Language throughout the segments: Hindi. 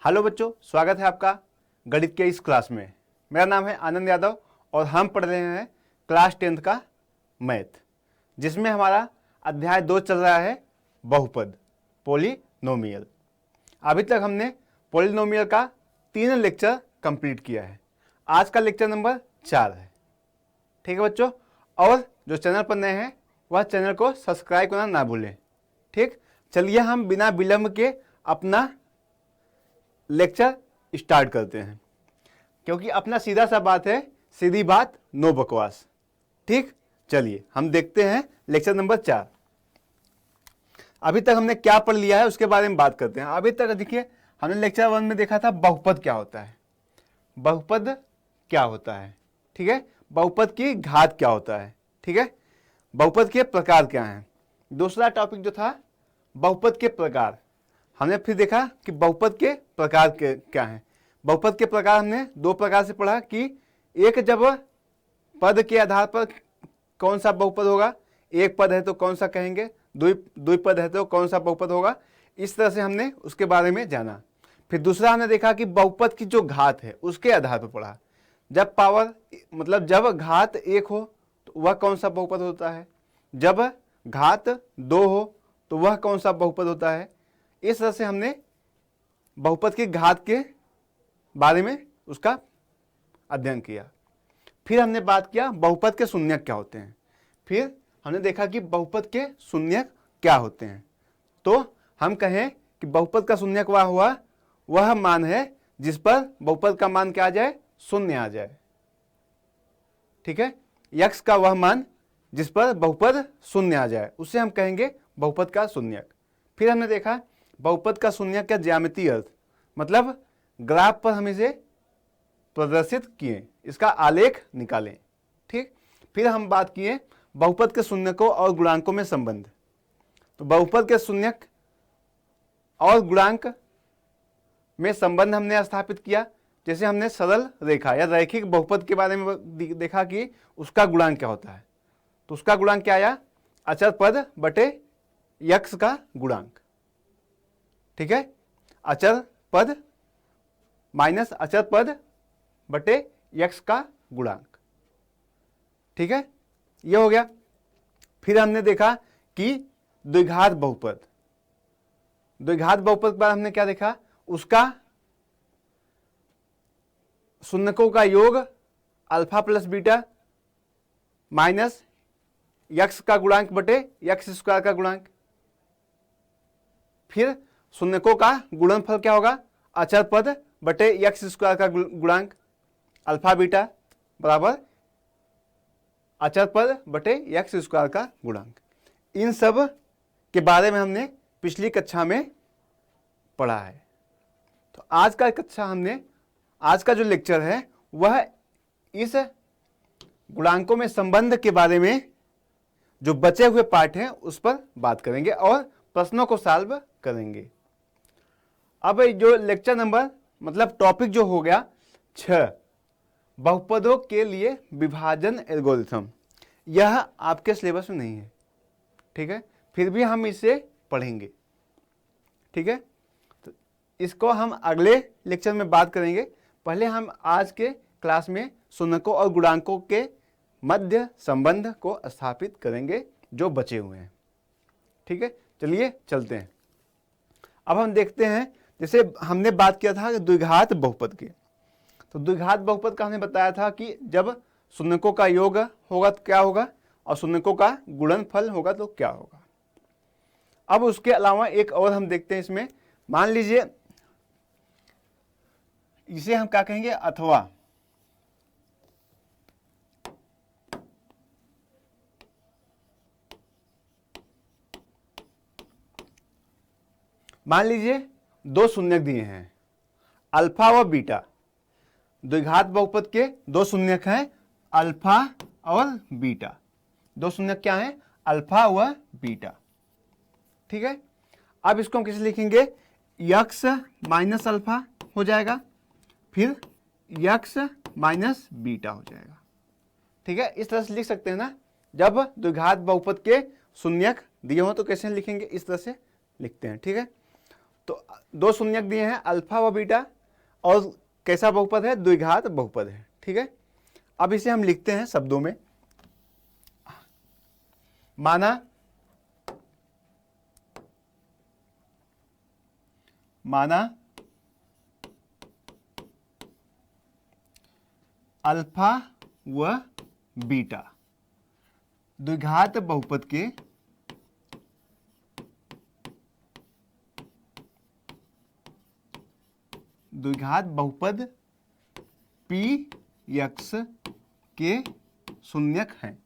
हेलो बच्चों, स्वागत है आपका गणित के इस क्लास में। मेरा नाम है आनंद यादव और हम पढ़ रहे हैं क्लास 10th का मैथ, जिसमें हमारा अध्याय 2 चल रहा है बहुपद, पॉलिनोमियल। अभी तक हमने पॉलिनोमियल का 3 लेक्चर कंप्लीट किया है। आज का लेक्चर नंबर 4 है। ठीक है बच्चों, और जो चैनल पर नए हैं वह चैनल को सब्सक्राइब करना ना भूलें। ठीक, चलिए हम बिना विलंब के अपना लेक्चर स्टार्ट करते हैं, क्योंकि अपना सीधा सा बात है, सीधी बात, नो बकवास। ठीक, चलिए हम देखते हैं लेक्चर नंबर 4। अभी तक हमने क्या पढ़ लिया है उसके बारे में बात करते हैं। अभी तक देखिए, हमने लेक्चर 1 में देखा था बहुपद क्या होता है, बहुपद क्या होता है। ठीक है, बहुपद की घात क्या होता है। ठीक है, बहुपद के प्रकार क्या हैं। दूसरा टॉपिक जो था बहुपद के प्रकार, हमने फिर देखा कि बहुपद के प्रकार के क्या हैं। बहुपद के प्रकार हमने 2 प्रकार से पढ़ा कि एक, जब पद के आधार पर कौन सा बहुपद होगा, एक पद है तो कौन सा कहेंगे, द्विपद है तो कौन सा बहुपद होगा। इस तरह से हमने उसके बारे में जाना। फिर दूसरा हमने देखा कि बहुपद की जो घात है उसके आधार पर पढ़ा। जब पावर मतलब जब घात 1 हो तो वह कौन सा बहुपद होता है, जब घात 2 हो तो वह कौन सा बहुपद होता है। इस तरह से हमने बहुपद की घात के बारे में उसका अध्ययन किया। फिर हमने बात किया बहुपद के शून्यक क्या होते हैं। फिर हमने देखा कि बहुपद के शून्यक क्या होते हैं। तो हम कहें कि बहुपद का शून्यक वह मान है जिस पर बहुपद का मान क्या आ जाए, शून्य आ जाए। ठीक है, यक्स का वह मान जिस पर बहुपद शून्य आ जाए उसे हम कहेंगे बहुपद का शून्यक। फिर हमने देखा बहुपद का शून्यक का ज्यामितीय अर्थ, मतलब ग्राफ पर हम इसे प्रदर्शित किए, इसका आलेख निकालें। ठीक, फिर हम बात किए बहुपद के शून्यकों और गुणांकों में संबंध। तो बहुपद के शून्यक और गुणांक में संबंध हमने स्थापित किया। जैसे हमने सरल रेखा या रैखिक बहुपद के बारे में देखा कि उसका गुणांक क्या होता है। तो उसका गुणांक क्या आया, अचर पद बटे यक्स का गुणांक। ठीक है, अचर पद माइनस अचर पद बटे यक्स का गुणांक। ठीक है, यह हो गया। फिर हमने देखा कि द्विघात बहुपद, द्विघात बहुपद के बाद हमने क्या देखा, उसका शून्यकों का योग alpha plus beta minus x का गुणांक बटे यक्स स्क्वायर का गुणांक। फिर शून्यकों का गुणनफल क्या होगा, अचर पद बटे यक्स स्क्वायर का गुणांक अल्फा बीटा बराबर अचर पद बटे यक्स स्क्वायर का गुणांक। इन सब के बारे में हमने पिछली कक्षा में पढ़ा है। तो आज का जो लेक्चर है वह इस गुणांकों में संबंध के बारे में जो बचे हुए पार्ट हैं उस पर बात करेंगे और प्रश्नों को सॉल्व करेंगे। अब जो लेक्चर नंबर मतलब टॉपिक जो हो गया 6, बहुपदों के लिए विभाजन एल्गोरिथम, यह आपके सिलेबस में नहीं है। ठीक है, फिर भी हम इसे पढ़ेंगे। ठीक है, तो इसको हम अगले लेक्चर में बात करेंगे। पहले हम आज के क्लास में शून्यकों और गुणांकों के मध्य संबंध को स्थापित करेंगे जो बचे हुए हैं। ठीक है, चलिए चलते हैं। अब हम देखते हैं, जैसे हमने बात किया था द्विघात बहुपद की। तो द्विघात बहुपद का हमने बताया था कि जब शून्यकों का योग होगा तो क्या होगा और शून्यकों का गुणनफल होगा तो क्या होगा। अब उसके अलावा एक और हम देखते हैं इसमें, मान लीजिए इसे हम क्या कहेंगे, अथवा। मान लीजिए 2 शून्यक दिए हैं, अल्फा व बीटा। द्विघात बहुपद के 2 शून्यक हैं, अल्फा और बीटा। 2 शून्यक क्या हैं, अल्फा व बीटा। ठीक है, अब इसको हम कैसे लिखेंगे, यक्स माइनस अल्फा हो जाएगा, फिर यक्स माइनस बीटा हो जाएगा। ठीक है, इस तरह से लिख सकते हैं ना। जब द्विघात बहुपद के शून्यक दिए हो तो कैसे लिखेंगे, इस तरह से लिखते हैं। ठीक है, तो दो शून्यक दिए हैं अल्फा व बीटा, और कैसा बहुपद है, द्विघात बहुपद है। ठीक है, अब इसे हम लिखते हैं शब्दों में। माना अल्फा व बीटा द्विघात बहुपद के द्विघात बहुपद पी एक्स के शून्यक हैं।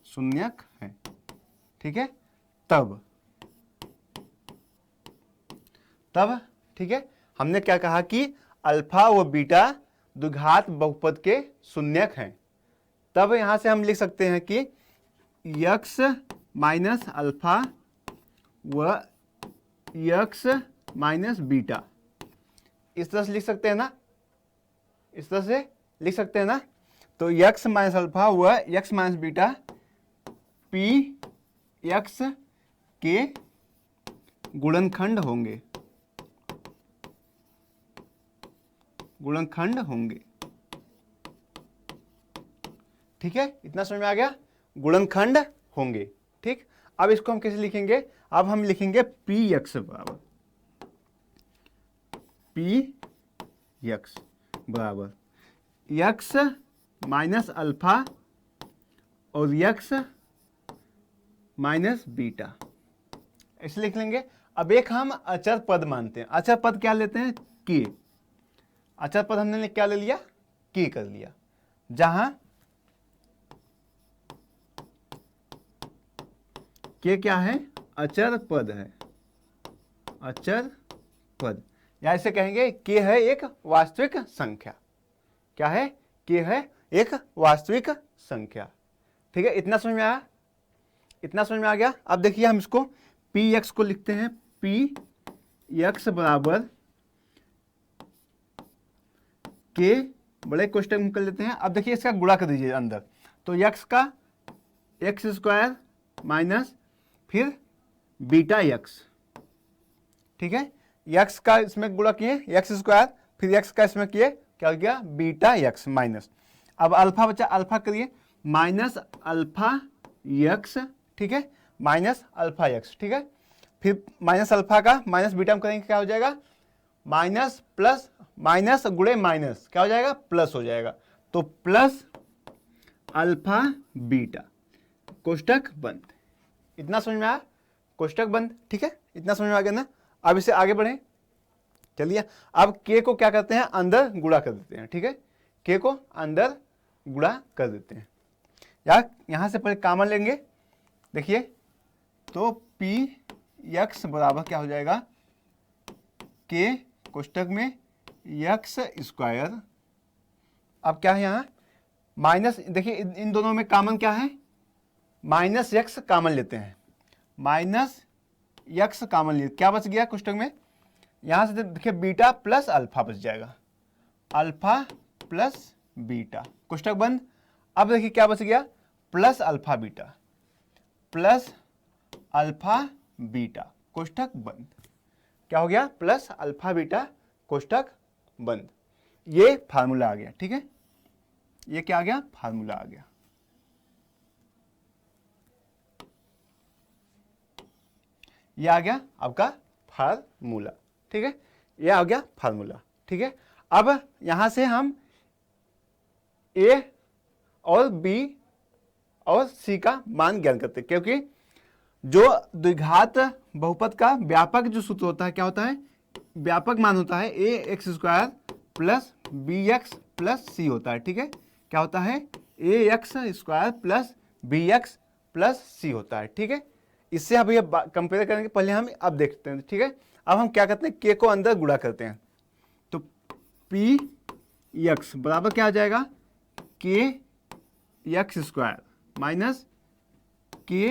शून्यक हैं। ठीक है, तब ठीक है, हमने क्या कहा कि अल्फा व बीटा द्विघात बहुपद के शून्यक हैं। तब यहां से हम लिख सकते हैं कि यक्स माइनस अल्फा व यक्स माइनस बीटा, इस तरह से लिख सकते हैं ना, इस तरह से लिख सकते हैं ना। तो यक्स माइनस अल्फा व x minus beta P x के गुणनखंड होंगे, गुणनखंड होंगे। ठीक है, इतना समझ में आ गया, गुणनखंड होंगे। ठीक, अब इसको हम कैसे लिखेंगे, अब हम लिखेंगे पी एक्स बराबर यक्स माइनस अल्फा और यक्स माइनस बीटा, ऐसे लिख लेंगे। अब एक हम अचर पद मानते हैं। अचर पद क्या लेते हैं, के। अचर पद हमने क्या ले लिया, के कर लिया, जहां के क्या है, अचर पद है, अचर पद, या इसे कहेंगे के है एक वास्तविक संख्या। क्या है, के है एक वास्तविक संख्या। ठीक है, इतना समझ में आया, इतना समझ में आ गया। अब देखिए हम इसको पी एक्स को लिखते हैं, पी एक्स बराबर के बड़े कोष्टक में कर लेते हैं। अब देखिए इसका गुणा कर दीजिए अंदर, तो यक्स का एक्स स्क्वायर माइनस फिर बीटा यक्स। ठीक है, यक्स का इसमें गुणा किए यक्स स्क्वायर, फिर यक्स का इसमें किए, क्या हो गया, बीटा यक्स माइनस। अब अल्फा बचा, अल्फा करिए माइनस अल्फा यक्स। ठीक है, माइनस अल्फा यक्स। ठीक है, फिर माइनस अल्फा का माइनस बीटा में करेंगे, क्या हो जाएगा, माइनस प्लस माइनस गुणे माइनस, क्या हो जाएगा, प्लस हो जाएगा। तो प्लस अल्फा बीटा, कोष्टक बंद। इतना समझ में आया, कोष्टक बंद। ठीक है, इतना समझ में आ गया ना। अब इसे आगे बढ़े, चलिए अब के को क्या करते हैं, अंदर गुणा कर देते हैं। ठीक है, के को अंदर गुणा कर देते हैं, या यहां से पहले कॉमन लेंगे। देखिए तो पी एक्स बराबर क्या हो जाएगा, के कोष्टक में एक्स स्क्वायर। अब क्या है यहाँ माइनस, देखिए इन दोनों में कॉमन क्या है, माइनस एक्स कॉमन लेते हैं, माइनस एक्स कॉमन लिए, क्या बच गया कोष्टक में, यहां से देखिए बीटा प्लस अल्फा बच जाएगा, अल्फा प्लस बीटा, कोष्टक बंद। अब देखिए क्या बच गया, plus alpha beta, plus alpha beta, कोष्टक बंद। क्या हो गया, प्लस अल्फा बीटा, कोष्टक बंद। ये फार्मूला आ गया। ठीक है, ये क्या आ गया, फार्मूला आ गया। ये आ गया आपका फार्मूला। ठीक है, ये आ गया फार्मूला। ठीक है, अब यहां से हम ए और बी और सी का मान ज्ञान करते हैं, क्योंकि जो द्विघात बहुपद का व्यापक जो सूत्र होता है, क्या होता है, व्यापक मान होता है A X square plus B X plus C होता है। ठीक है, क्या होता है, A X square plus B X plus C होता है। ठीक है, इससे अब ये कंपेयर करेंगे, पहले हम अब देखते हैं। ठीक है, अब हम क्या करते हैं, के को अंदर गुणा करते हैं, तो पी एक्स बराबर क्या आ जाएगा, के एक्स स्क्वायर माइनस के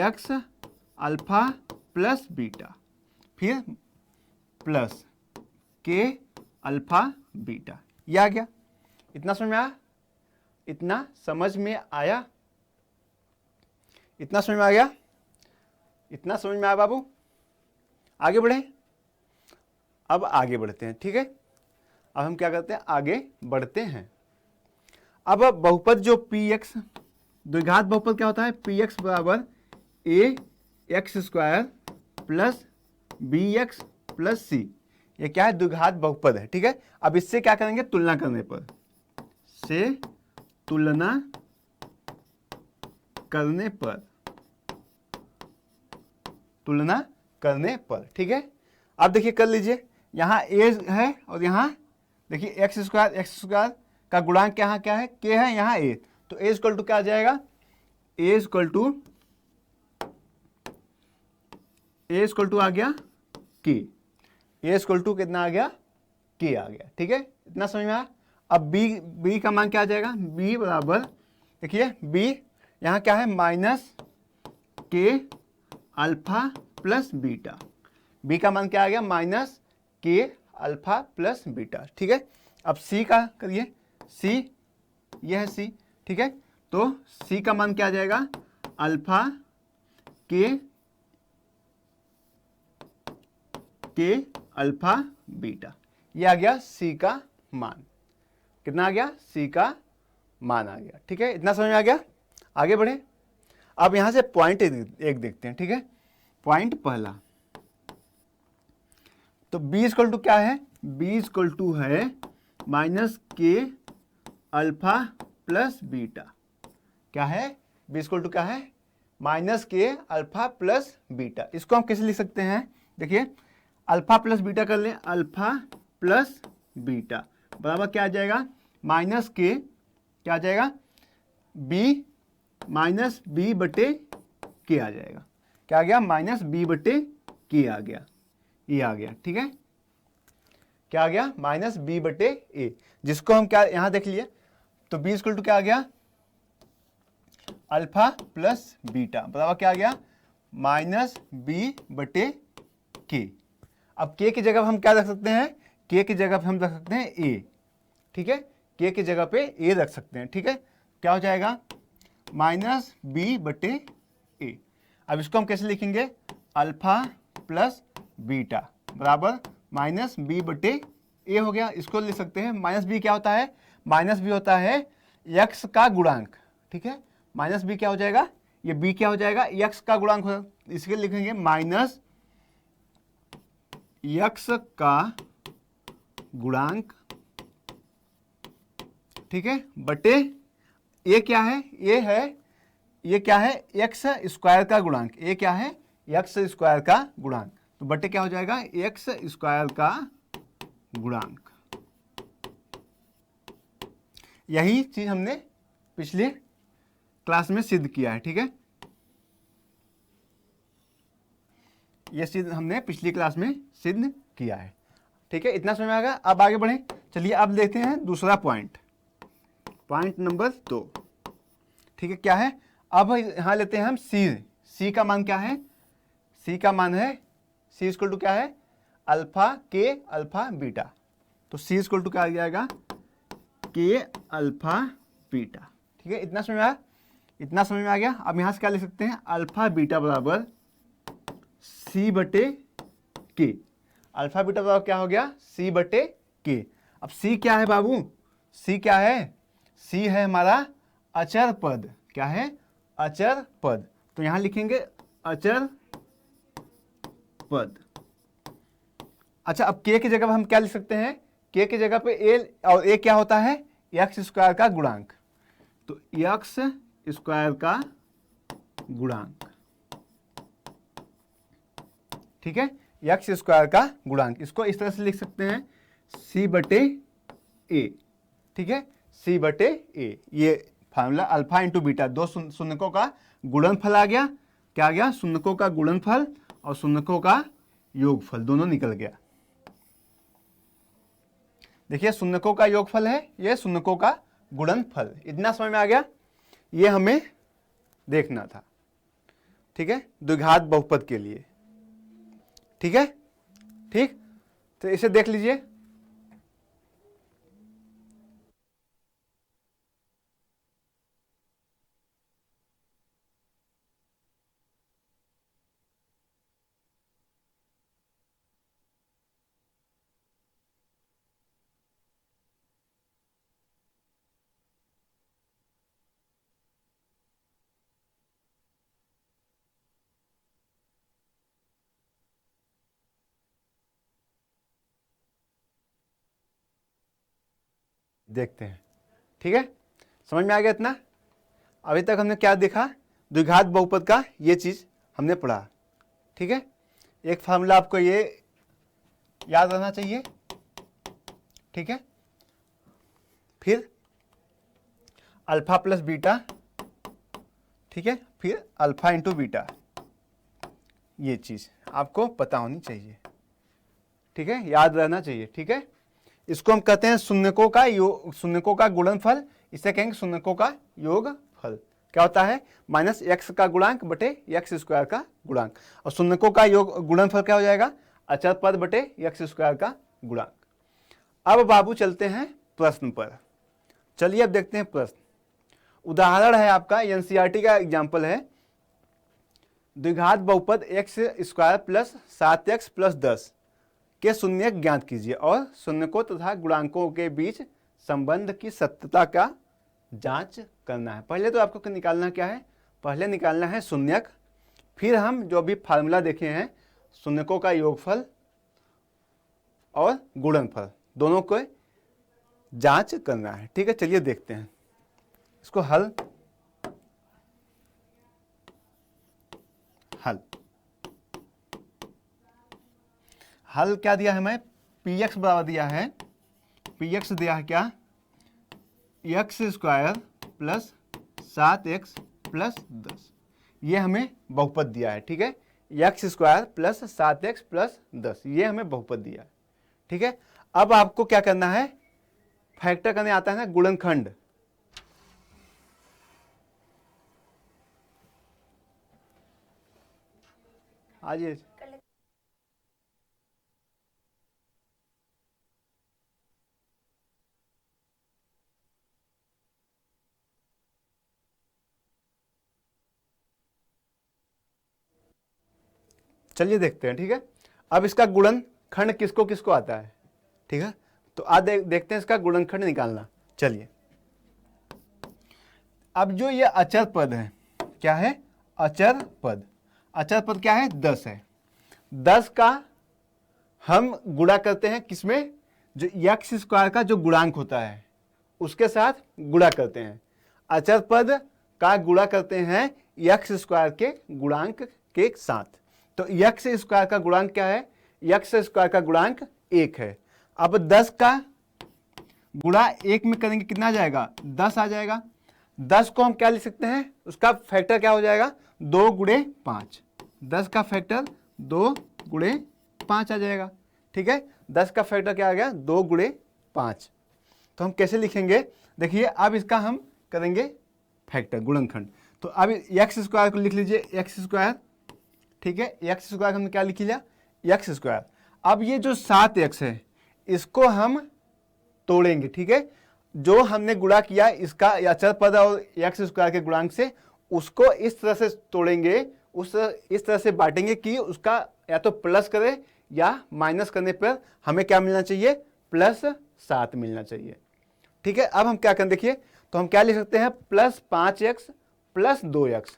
एक्स अल्फा प्लस बीटा, फिर प्लस के अल्फा बीटा। ये आ गया। इतना समझ में आया, इतना समझ में आया। इतना समझ में आ गया? इतना समझ में आया बाबू? आगे बढ़े, अब आगे बढ़ते हैं। ठीक है, अब हम क्या करते हैं, आगे बढ़ते हैं। अब बहुपद जो पी एक्स, द्विघात बहुपद क्या होता है, पी एक्स बराबर A X square plus B X plus C, ये क्या है, द्विघात बहुपद है। ठीक है, अब इससे क्या करेंगे, तुलना करने पर, से तुलना करने पर, तुलना करने पर। ठीक है, अब देखिए कर लीजिए, यहाँ ए है और यहाँ देखिए एक्स स्क्वायर का गुणांक यहाँ क्या है, के है, यहाँ ए, तो ए इक्वल टू क्या आ जाएगा, ए इक्वल टू आ गया के, ए इक्वल टू कितना आ गया, के आ गया। ठीक है, इतना समझ में आया? अब बी का मान क्या आ जाएगा, बी बराबर, देखिए बी यहाँ क्या है, माइनस के अल्फा प्लस बीटा, बी का मान क्या आ गया, माइनस के अल्फा प्लस बीटा। ठीक है, अब सी का करिए, सी, यह है सी। ठीक है, तो सी का मान क्या आ जाएगा, अल्फा के अल्फा बीटा, ये आ गया सी का मान। कितना आ गया, सी का मान आ गया। ठीक है, इतना समझ में आ गया? आगे बढ़े, अब यहां से पॉइंट एक देखते हैं। ठीक है, पॉइंट पहला, तो b इक्वल टू क्या है, b इक्वल टू है माइनस के अल्फा प्लस बीटा। क्या है, b इक्वल टू क्या है, माइनस के अल्फा प्लस बीटा। इसको हम कैसे लिख सकते हैं, देखिए अल्फा प्लस बीटा कर लें, अल्फा प्लस बीटा बराबर क्या आ जाएगा, माइनस के, क्या आ जाएगा, b माइनस बी बटे के आ जाएगा। क्या आ गया, माइनस बी बटे के आ गया, ये आ गया। ठीक है, क्या आ गया, माइनस बी बटे ए, जिसको हम क्या यहां देख लिए, तो बी इक्वल टू क्या आ गया, अल्फा प्लस बीटा बराबर क्या आ गया, माइनस बी बटे के। अब के की जगह हम क्या रख सकते हैं, के की जगह पे हम रख सकते हैं ए। ठीक है, के की जगह पे ए रख सकते हैं। ठीक है, क्या हो जाएगा, माइनस बी बटे ए। अब इसको हम कैसे लिखेंगे, अल्फा प्लस बीटा बराबर माइनस बी बटे ए हो गया। इसको लिख सकते हैं, माइनस बी क्या होता है, माइनस बी होता है यक्स का गुणांक। ठीक है, माइनस बी क्या हो जाएगा, ये बी क्या हो जाएगा, यक्स का गुणांक हो, इसके लिखेंगे माइनस यक्स का गुणांक। ठीक है, बटे ये क्या है, ये क्या है, एक्स स्क्वायर का गुणांक, ये क्या है, एक्स स्क्वायर का गुणांक, तो बटे क्या हो जाएगा, एक्स स्क्वायर का गुणांक। यही चीज हमने पिछले क्लास में सिद्ध किया है। ठीक है, यह चीज हमने पिछली क्लास में सिद्ध किया है। ठीक है, इतना समझ में आ गया? अब आगे बढ़े, चलिए अब देखते हैं दूसरा पॉइंट, पॉइंट नंबर 2। ठीक है, क्या है, अब यहां लेते हैं हम सी का मान क्या है, सी का मान है, सी इक्वल टू क्या है, अल्फा के अल्फा बीटा, तो सी इक्वल टू क्या आ जाएगा, के अल्फा बीटा। ठीक है, इतना समझ में आया? इतना समझ में आ गया? अब यहां से क्या लिख सकते हैं, अल्फा बीटा बराबर सी बटे के, अल्फा बीटा बराबर क्या हो गया, सी बटे के। अब सी क्या है बाबू, सी क्या है, सी है हमारा अचर पद। क्या है, अचर पद, तो यहां लिखेंगे अचर पद। अच्छा, अब के की जगह हम क्या लिख सकते हैं, के की जगह पे ए, और ए क्या होता है, एक्स स्क्वायर का गुणांक, तो एक्स स्क्वायर का गुणांक। ठीक है, एक्स स्क्वायर का गुणांक, इसको इस तरह से लिख सकते हैं, सी बटे ए। ठीक है, सी बटे ए, ये फार्मूला अल्फा इंटू बीटा, दो शून्यकों का गुणनफल आ गया। क्या आ गया, शून्यकों का गुणनफल और शून्यकों का योगफल, दोनों निकल गया। देखिए शून्यकों का योगफल है, ये शून्यकों का गुणनफल। इतना समझ में आ गया? ये हमें देखना था। ठीक है, द्विघात बहुपद के लिए। ठीक है, ठीक, तो इसे देख लीजिए। देखते हैं। ठीक है, समझ में आ गया इतना? अभी तक हमने क्या देखा, द्विघात बहुपद का ये चीज़ हमने पढ़ा। ठीक है, एक फार्मूला आपको ये याद रहना चाहिए। ठीक है, फिर अल्फा प्लस बीटा, ठीक है, फिर अल्फा इंटू बीटा, ये चीज़ आपको पता होनी चाहिए। ठीक है, याद रहना चाहिए। ठीक है, इसको हम कहते हैं शून्यकों का योग, शून्यकों का गुणनफल, इसे कहेंगे शून्यकों का योगफल। क्या होता है, माइनस एक्स का गुणांक बटे एक्स स्क्वायर का गुणांक, और शून्यकों का योग गुणनफल क्या हो जाएगा, अचर पद बटे एक्स स्क्वायर का गुणांक। अब बाबू चलते हैं प्रश्न पर। चलिए अब देखते हैं प्रश्न। उदाहरण है आपका एनसीईआरटी का एग्जाम्पल है, द्विघात बहुपद x square plus 7x plus 10 के शून्यक ज्ञात कीजिए और शून्यकों तथा गुणांकों के बीच संबंध की सत्यता का जांच करना है। पहले तो आपको निकालना क्या है, पहले निकालना है शून्यक, फिर हम जो भी फार्मूला देखे हैं शून्यकों का योगफल और गुणनफल, दोनों को जांच करना है। ठीक है, चलिए देखते हैं इसको। हल क्या दिया है, हमें px बराबर दिया है, px दिया है क्या, x square plus 7x plus 10, ये हमें बहुपद दिया है। ठीक है, x square plus 7x plus 10, ये हमें बहुपद दिया है। ठीक है, अब आपको क्या करना है, फैक्टर करने आता है ना गुणनखंड। आज चलिए देखते हैं। ठीक है, अब इसका गुणनखंड किसको किसको आता है। ठीक है, तो आज देखते हैं इसका गुणनखंड निकालना। चलिए, अब जो ये अचर पद है, क्या है, अचर पद, अचर पद क्या है, 10 है। 10 का हम गुणा करते हैं किसमें, जो एक्स स्क्वायर का जो गुणांक होता है उसके साथ गुणा करते हैं। अचर पद का गुणा करते हैं एक्स स्क्वायर के गुणांक के साथ। तो एक्स स्क्वायर का गुणांक क्या है, एक्स स्क्वायर का गुणांक 1 है। अब 10 का गुणा 1 में करेंगे कितना आ जाएगा, 10 आ जाएगा। 10 को हम क्या लिख सकते हैं, उसका फैक्टर क्या हो जाएगा, 2 गुणे 5। 10 का फैक्टर 2 गुणे 5 आ जाएगा। ठीक है, 10 का फैक्टर क्या आ गया, 2 गुणे 5। तो हम कैसे लिखेंगे, देखिए अब इसका हम करेंगे फैक्टर गुणनखंड। तो अब एक्स स्क्वायर को लिख लीजिए, एक्स स्क्वायर। ठीक है, एक्स स्क्वायर हमने क्या लिख लिया, एक्स स्क्वायर। अब ये जो 7x है इसको हम तोड़ेंगे। ठीक है, जो हमने गुणा किया इसका अचर पद और एक्स स्क्वायर के गुणांक से, उसको इस तरह से तोड़ेंगे, इस तरह से बांटेंगे कि उसका या तो प्लस करे या माइनस करने पर हमें क्या मिलना चाहिए, +7 मिलना चाहिए। ठीक है, अब हम क्या करें, देखिए तो हम क्या लिख सकते हैं, +5x प्लस 2x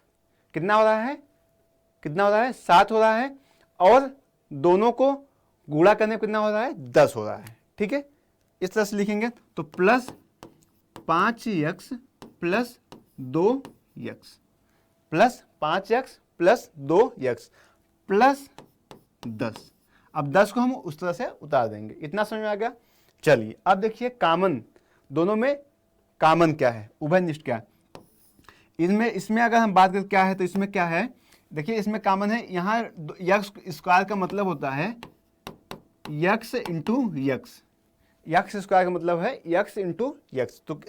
कितना हो रहा है, कितना हो रहा है, 7 हो रहा है, और दोनों को गुणा करने पर कितना हो रहा है, 10 हो रहा है। ठीक है, इस तरह से लिखेंगे तो +5x plus 2x plus 5x plus 2x plus 10। अब 10 को हम उस तरह से उतार देंगे। इतना समझ में आ गया। चलिए अब देखिए कामन, दोनों में कामन क्या है, उभयनिष्ठ क्या है। इसमें अगर हम बात करें क्या है, तो इसमें क्या है, देखिए इसमें कामन है, यहाँ एक्स स्क्वायर का मतलब होता है x into x, x square का मतलब है एक्स इंटू एक्स। तो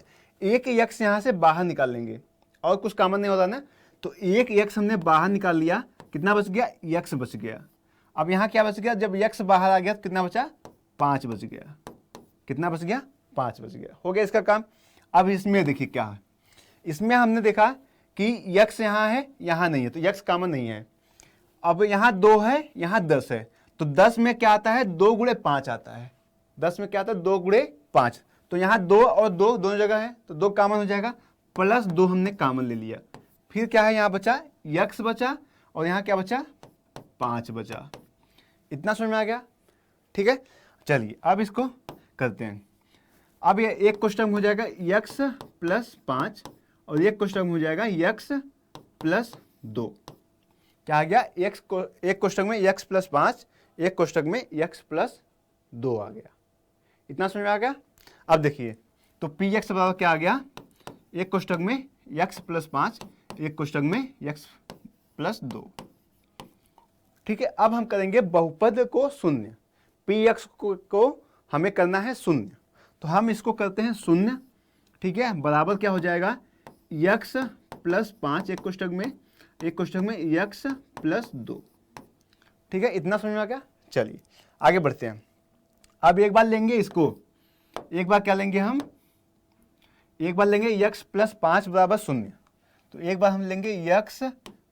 एक एक्स यहाँ से बाहर निकाल लेंगे और कुछ कामन नहीं होता ना, तो एक एक्स हमने बाहर निकाल लिया, कितना बच गया, एक्स बच गया। अब यहाँ क्या बच गया, जब एक्स बाहर आ गया तो कितना बचा, 5 बच गया। कितना बच गया, 5 बच गया। हो गया इसका काम। अब इसमें देखिए क्या है, इसमें हमने देखा कि x यहाँ है, यहाँ नहीं है, तो x कॉमन नहीं है। अब यहाँ 2 है, यहाँ 10 है, तो 10 में क्या आता है, 2 गुणे 5 आता है। 10 में क्या आता है, 2 गुणे 5। तो यहाँ 2 और 2 दोनों जगह है, तो 2 कॉमन हो जाएगा, +2 हमने कॉमन ले लिया। फिर क्या है, यहाँ बचा x बचा, और यहाँ क्या बचा, 5 बचा। इतना समझ में आ गया। ठीक है, चलिए अब इसको करते हैं। अब ये एक कोष्टक में हो जाएगा x प्लस 5 और एक कोष्टक में हो जाएगा x प्लस 2। क्या आ गया? एक कोष्टक में x प्लस 5, एक कोष्टक में x प्लस 2 आ गया। इतना समझ में आ गया? अब देखिए तो पी एक्स बराबर क्या आ गया? एक कोष्टक में x प्लस 5, एक कोष्टक में x प्लस 2। ठीक है, अब हम करेंगे बहुपद को शून्य। पी एक्स को हमें करना है शून्य, तो हम इसको करते हैं शून्य। ठीक है, बराबर क्या हो जाएगा? x प्लस 5 एक कोष्टक में, एक कोष्टक में x प्लस 2। ठीक है, इतना समझ में आ गया? चलिए आगे बढ़ते हैं। अब एक बार लेंगे इसको, एक बार क्या लेंगे हम? एक बार लेंगे x प्लस 5 बराबर शून्य। तो एक बार हम लेंगे x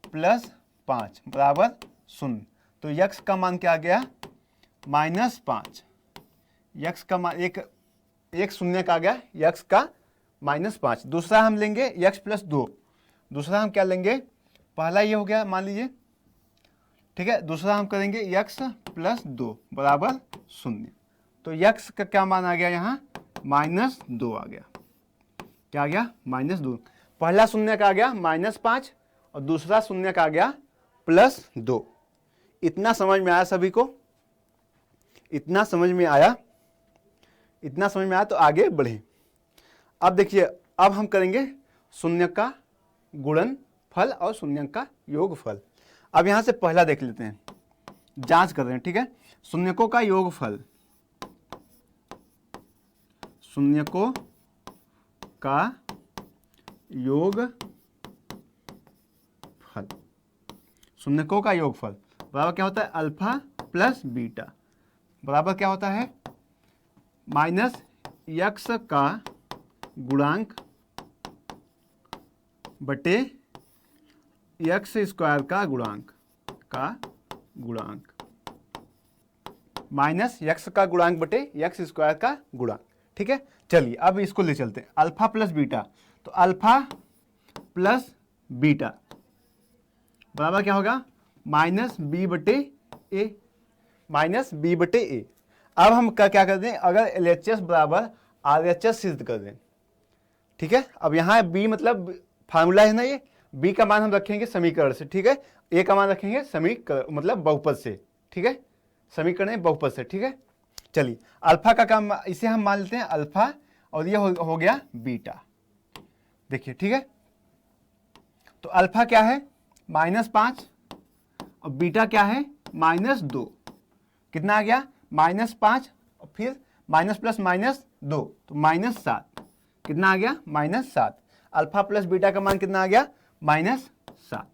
प्लस 5 बराबर शून्य। तो x का मान क्या आ गया? -5। x का मान एक शून्य का आ गया, x का -5। दूसरा हम लेंगे x प्लस 2। दूसरा हम क्या लेंगे? पहला ये हो गया मान लीजिए। ठीक है, दूसरा हम करेंगे x प्लस 2 बराबर शून्य। तो x का क्या मान आ गया? यहाँ -2 आ गया। क्या आ गया? -2। पहला शून्य का आ गया -5 और दूसरा शून्य का आ गया +2। इतना समझ में आया सभी को? इतना समझ में आया? इतना समझ में आया तो आगे बढ़े। अब देखिए, अब हम करेंगे शून्य का गुणनफल और शून्य का योगफल। अब यहां से पहला देख लेते हैं, जांच कर रहे हैं। ठीक है, शून्यकों का योगफल, शून्यकों का योगफल, शून्यकों का योगफल बराबर क्या होता है? अल्फा प्लस बीटा बराबर क्या होता है? -x का गुणांक बटे x स्क्वायर का गुणांक -x का गुणांक बटे x स्क्वायर का गुणांक। ठीक है, चलिए अब इसको ले चलते हैं। अल्फा प्लस बीटा, तो अल्फा प्लस बीटा बराबर क्या होगा? -b बटे a, -b बटे a। अब हम क्या कर दें? अगर LHS बराबर RHS सिद्ध कर दें। ठीक है, अब यहाँ b मतलब फार्मूला है ना, ये b का मान हम रखेंगे समीकरण से। ठीक है, a का मान रखेंगे समीकरण मतलब बहुपद से। ठीक है, समीकरण बहुपद से। ठीक है, चलिए अल्फा का काम इसे हम मान लेते हैं अल्फा और ये हो गया बीटा। देखिए, ठीक है, तो अल्फा क्या है? -5 और बीटा क्या है? -2। कितना आ गया? -5 और फिर माइनस प्लस -2 तो -7। कितना आ गया? -7। अल्फा प्लस बीटा का मान कितना आ गया? -7।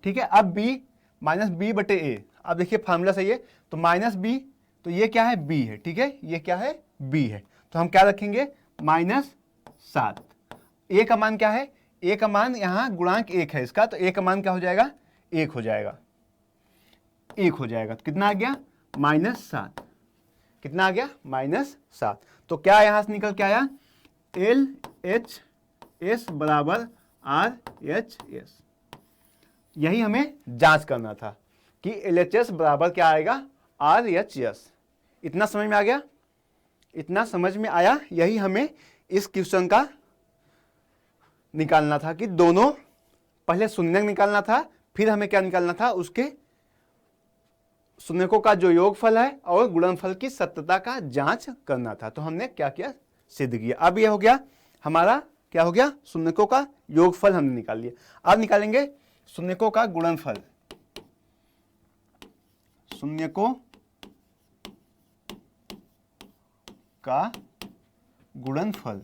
ठीक है, अब b बटे a। अब देखिए फार्मूला सही है, तो -b, तो ये क्या है? b है। ठीक है, ये क्या है? b है। तो हम क्या रखेंगे? -7। a का मान क्या है? a का मान यहाँ गुणांक 1 है इसका, तो a का मान क्या हो जाएगा? 1 हो जाएगा। 1 हो जाएगा, तो कितना आ गया? -7। कितना आ गया? -7। तो क्या यहाँ से निकल के आया? LHS बराबर RHS। यही हमें जांच करना था कि LHS बराबर क्या आएगा? RHS। इतना समझ में आ गया? इतना समझ में आया? यही हमें इस क्वेश्चन का निकालना था कि दोनों, पहले शून्यक निकालना था, फिर हमें क्या निकालना था? उसके शून्यकों का जो योगफल है और गुणनफल की सत्यता का जांच करना था। तो हमने क्या किया? सिद्ध किया। अब यह हो गया हमारा, क्या हो गया? शून्यकों का योगफल हमने निकाल लिया। अब निकालेंगे शून्यकों का गुणनफल। शून्यकों का गुणनफल,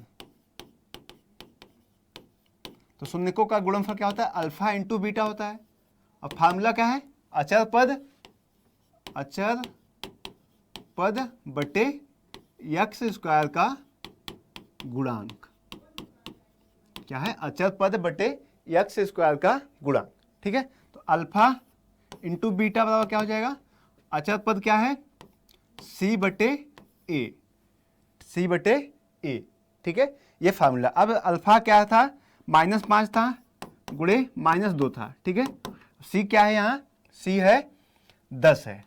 तो शून्यकों का गुणनफल क्या होता है? अल्फा इंटू बीटा होता है। और फार्मूला क्या है? अचर पद बटे x स्क्वायर का गुणांक। क्या है? अचर पद बटे x स्क्वायर का गुणांक। ठीक है, तो अल्फा इंटू बीटा बराबर क्या हो जाएगा? अचर पद क्या है? c बटे a, c बटे a। ठीक है, ये फार्मूला। अब अल्फा क्या था? -5 था गुणे -2 था। ठीक है, c क्या है? यहाँ c है 10 है।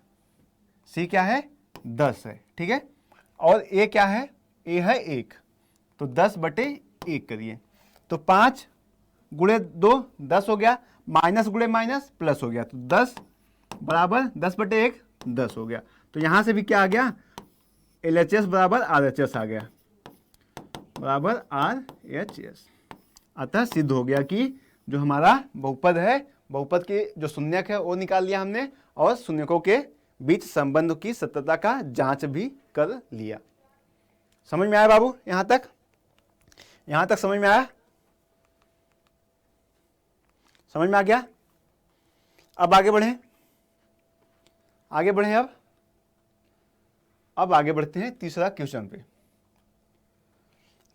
c क्या है? 10 है। ठीक है, और a क्या है? a है 1। तो 10/1 करिए, तो 5 गुणे 2 10 हो गया, माइनस गुणे माइनस प्लस हो गया, तो 10 बराबर 10/1 10 हो गया। तो यहां से भी क्या आ गया, LHS बराबर RHS आ गया, बराबर RHS। अतः सिद्ध हो गया कि जो हमारा बहुपद है, बहुपद के जो शून्यक है वो निकाल लिया हमने, और शून्यकों के बीच संबंध की सत्यता का जांच भी कर लिया। समझ में आया बाबू? यहां तक समझ में आया? समझ में आ गया? अब आगे बढ़ें, अब आगे बढ़ते हैं तीसरा क्वेश्चन पे।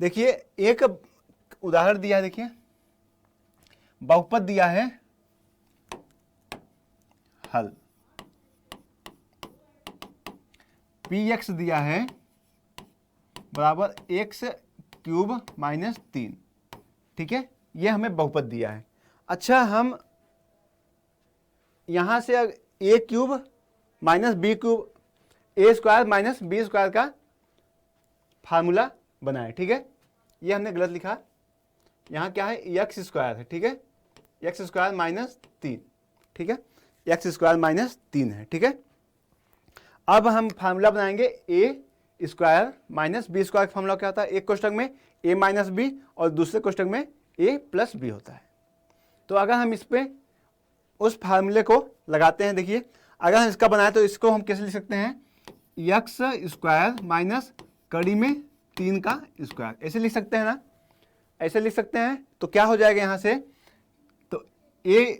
देखिए एक उदाहरण दिया है, देखिए बहुपद दिया है हल, px दिया है बराबर x³ - 3, ठीक है, ये हमें बहुपद दिया है। अच्छा, हम यहां से a³ - b³ a² - b² का फार्मूला बनाए, ठीक है, ये हमने गलत लिखा, यहां क्या है x² है, ठीक है, x² - 3, ठीक है, x² - 3 है, ठीक है। अब हम फार्मूला बनाएंगे a² - b² का फार्मूला क्या होता है, एक कोष्ठक में a - b और दूसरे कोष्ठक में a + b होता है। तो अगर हम इस पे उस फार्मूले को लगाते हैं, देखिए अगर हम इसका बनाए तो इसको हम कैसे लिख सकते हैं, x² - कड़ी में 3 का स्क्वायर, ऐसे लिख सकते हैं ना, ऐसे लिख सकते हैं। तो क्या हो जाएगा यहाँ से, तो a²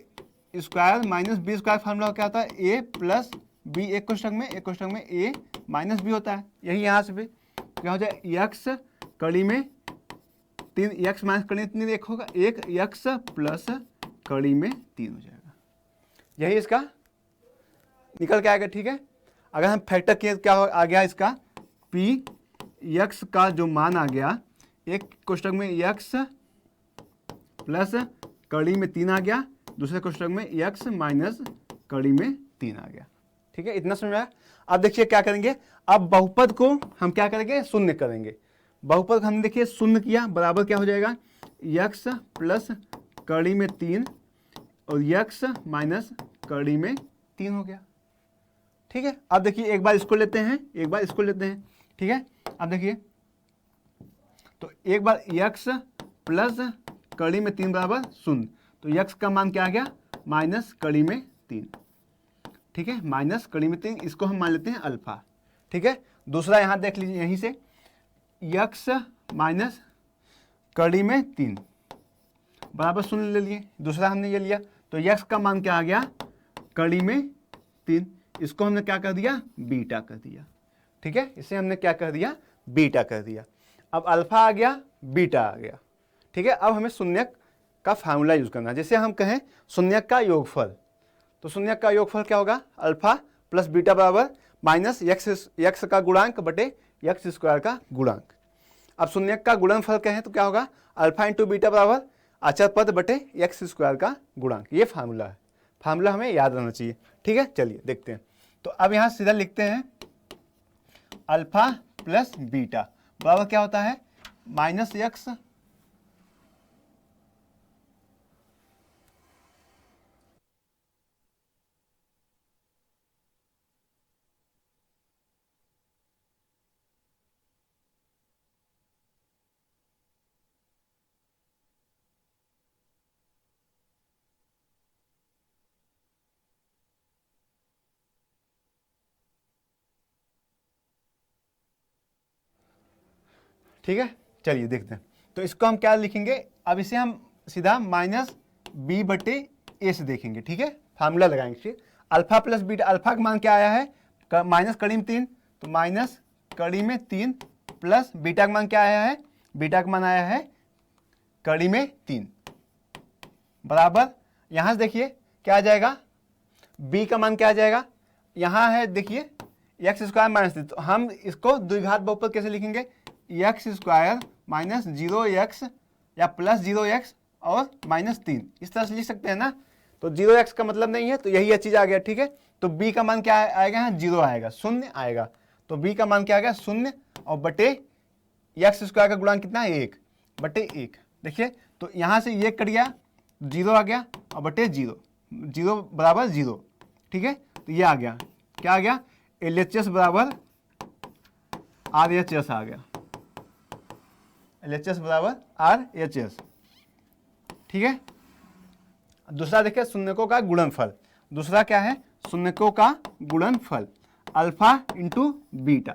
- b² फार्मूला क्या होता है, a + b, एक कोष्ठक में a - b होता है, यही यहाँ से भी क्या हो जाए, x कड़ी में 3, x - कड़ी में 3 एक होगा, एक x + कड़ी में 3 हो जाएगा, यही इसका निकल के आएगा, ठीक है। अगर हम फैक्टर किए क्या आ गया इसका, p x का जो मान आ गया, एक कोष्ठक में x + कड़ी में 3 आ गया, दूसरे कोष्ठक में x - कड़ी में 3 आ गया, ठीक है, इतना समझ में आया। अब देखिए क्या करेंगे, अब बहुपद को हम क्या करेंगे, शून्य करेंगे। बहुपद को हमने देखिए शून्य किया, बराबर क्या हो जाएगा, x + कड़ी में 3 और x - कड़ी में 3 हो गया, ठीक है। अब देखिए एक बार इसको लेते हैं, ठीक है। अब देखिए तो एक बार x + कड़ी में 3 बराबर 0, तो x का मान क्या आ गया, -कड़ी में 3, ठीक है, -कड़ी में 3, इसको हम मान लेते हैं अल्फा, ठीक है। दूसरा यहां देख लीजिए, यहीं से x - कड़ी में 3 बराबर 0 ले लिए, दूसरा हमने ये लिया, तो x का मान क्या आ गया, कड़ी में 3, इसको हमने क्या कर दिया, बीटा कर दिया, ठीक है, इसे हमने क्या कर दिया, बीटा कर दिया। अब अल्फा आ गया, बीटा आ गया, ठीक है। अब हमें शून्यक का फार्मूला यूज करना है, जैसे हम कहें शून्यक का योगफल, तो शून्यक का योगफल क्या होगा, अल्फा + बीटा बराबर -x का गुणांक बटे x² का गुणांक। अब शून्यक का गुणनफल कहें तो क्या होगा, अल्फा × बीटा बराबर अचर पद बटे x² का गुणांक, ये फार्मूला है, फार्मूला हमें याद रहना चाहिए, ठीक है। चलिए देखते हैं, तो अब यहां सीधा लिखते हैं अल्फा + बीटा बराबर क्या होता है, -x ठीक है। चलिए देखते हैं, तो इसको हम क्या लिखेंगे, अब इसे हम सीधा -b/a से देखेंगे, ठीक है, फार्मूला लगाएंगे। अल्फा + बीटा, अल्फा का मान क्या आया है, -कड़ी में 3, तो -कड़ी में 3 प्लस बीटा का मान क्या आया है, बीटा का मान आया है कड़ी में 3 बराबर, यहां से देखिए क्या आ जाएगा, b का मान क्या आ जाएगा, यहां है देखिए x² - 3, तो हम इसको द्विघात बहुपद कैसे लिखेंगे, x² - 0x या +0x और -3, इस तरह से लिख सकते हैं ना। तो 0x का मतलब नहीं है, तो यही चीज आ गया, ठीक है। तो b का मान क्या आएगा, 0 आएगा, 0 आएगा, तो b का मान क्या आ गया, 0 और बटे एक्स स्क्वायर का गुणांक कितना है 1 बटे 1। देखिए तो यहाँ से ये कट गया, 0 आ गया और बटे 0, 0 बराबर 0। ठीक है, तो ये आ गया, क्या आ गया, LHS बराबर RHS आ गया, LHS बराबर RHS। ठीक है, दूसरा देखिए शून्यकों का गुणनफल। दूसरा क्या है, शून्यकों का गुणनफल अल्फा इंटू बीटा।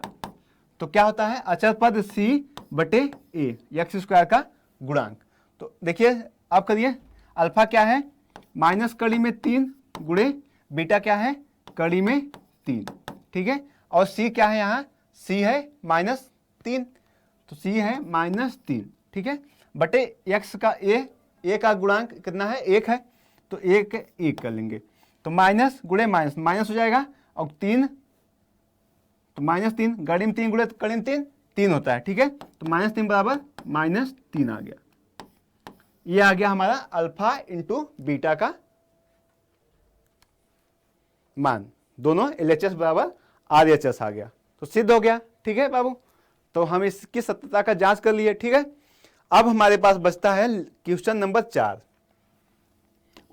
तो क्या होता है, अचर पद C बटे A, एक्स स्क्वायर का गुणांक। तो देखिए आप करिए, अल्फा क्या है, माइनस कड़ी में 3 गुणे बीटा क्या है, कड़ी में 3। ठीक है, और C क्या है, यहाँ C है -3, तो C है -3। ठीक है, बटे x का A का गुणांक कितना है, 1 है, तो 1 कर लेंगे। तो माइनस गुणे माइनस, माइनस हो जाएगा, और 3 तो -3, गड़ी में 3 गुणे कड़ी में 3 होता है। ठीक है, तो -3 बराबर -3 आ गया। ये आ गया हमारा अल्फा इंटू बीटा का मान, दोनों LHS बराबर RHS आ गया, तो सिद्ध हो गया। ठीक है बाबू, तो हम इसकी सत्यता का जांच कर लिए। ठीक है, अब हमारे पास बचता है क्वेश्चन नंबर 4।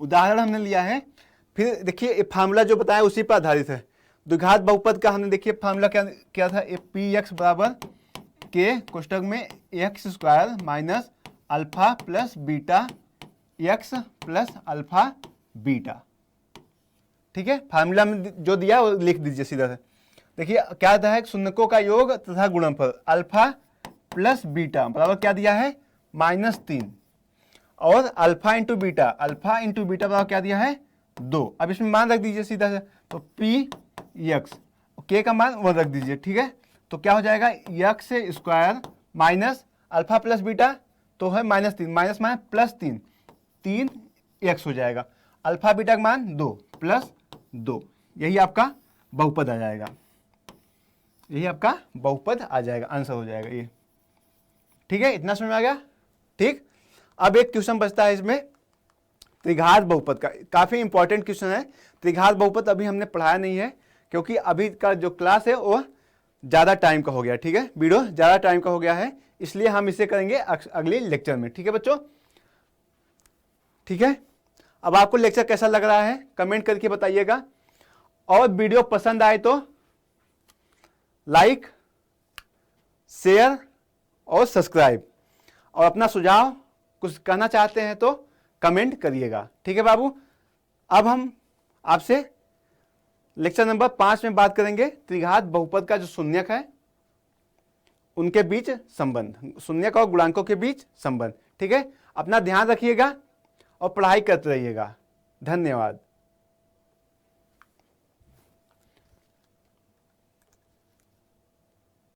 उदाहरण हमने लिया है, फिर देखिए ये फार्मूला जो बताया उसी पर आधारित है। द्विघात बहुपद का हमने देखिए फार्मूला क्या था, px बराबर k कोष्टक में x square minus alpha plus beta x plus alpha beta. ठीक है, फार्मूला में जो दिया वो लिख दीजिए सीधा से। देखिए क्या आता है, शून्यकों का योग तथा गुणनफल अल्फा प्लस बीटा बराबर क्या दिया है, -3, और अल्फा इंटू बीटा बराबर क्या दिया है, 2। अब इसमें मान रख दीजिए सीधा से, तो पी एक्स, के का मान 1 रख दीजिए। ठीक है, तो क्या हो जाएगा, x square minus alpha plus beta तो है -3, माइनस माइनस प्लस 3 एक्स हो जाएगा, अल्फा बीटा का मान 2 प्लस 2, यही आपका बहुपद आ जाएगा, यही आपका बहुपद आ जाएगा, आंसर हो जाएगा ये। ठीक है, इतना समझ में आ गया। ठीक, अब एक क्वेश्चन बचता है इसमें त्रिघात बहुपद का, काफी इंपॉर्टेंट क्वेश्चन है। त्रिघात बहुपद अभी हमने पढ़ाया नहीं है, क्योंकि अभी का जो क्लास है वो ज्यादा टाइम का हो गया। ठीक है, वीडियो ज्यादा टाइम का हो गया है, इसलिए हम इसे करेंगे अगले लेक्चर में। ठीक है बच्चों, ठीक है। अब आपको लेक्चर कैसा लग रहा है कमेंट करके बताइएगा, और वीडियो पसंद आए तो लाइक, शेयर और सब्सक्राइब, और अपना सुझाव कुछ कहना चाहते हैं तो कमेंट करिएगा। ठीक है बाबू, अब हम आपसे लेक्चर नंबर 5 में बात करेंगे त्रिघात बहुपद का जो शून्यक है उनके बीच संबंध, शून्यक और गुणांकों के बीच संबंध। ठीक है, अपना ध्यान रखिएगा और पढ़ाई करते रहिएगा। धन्यवाद।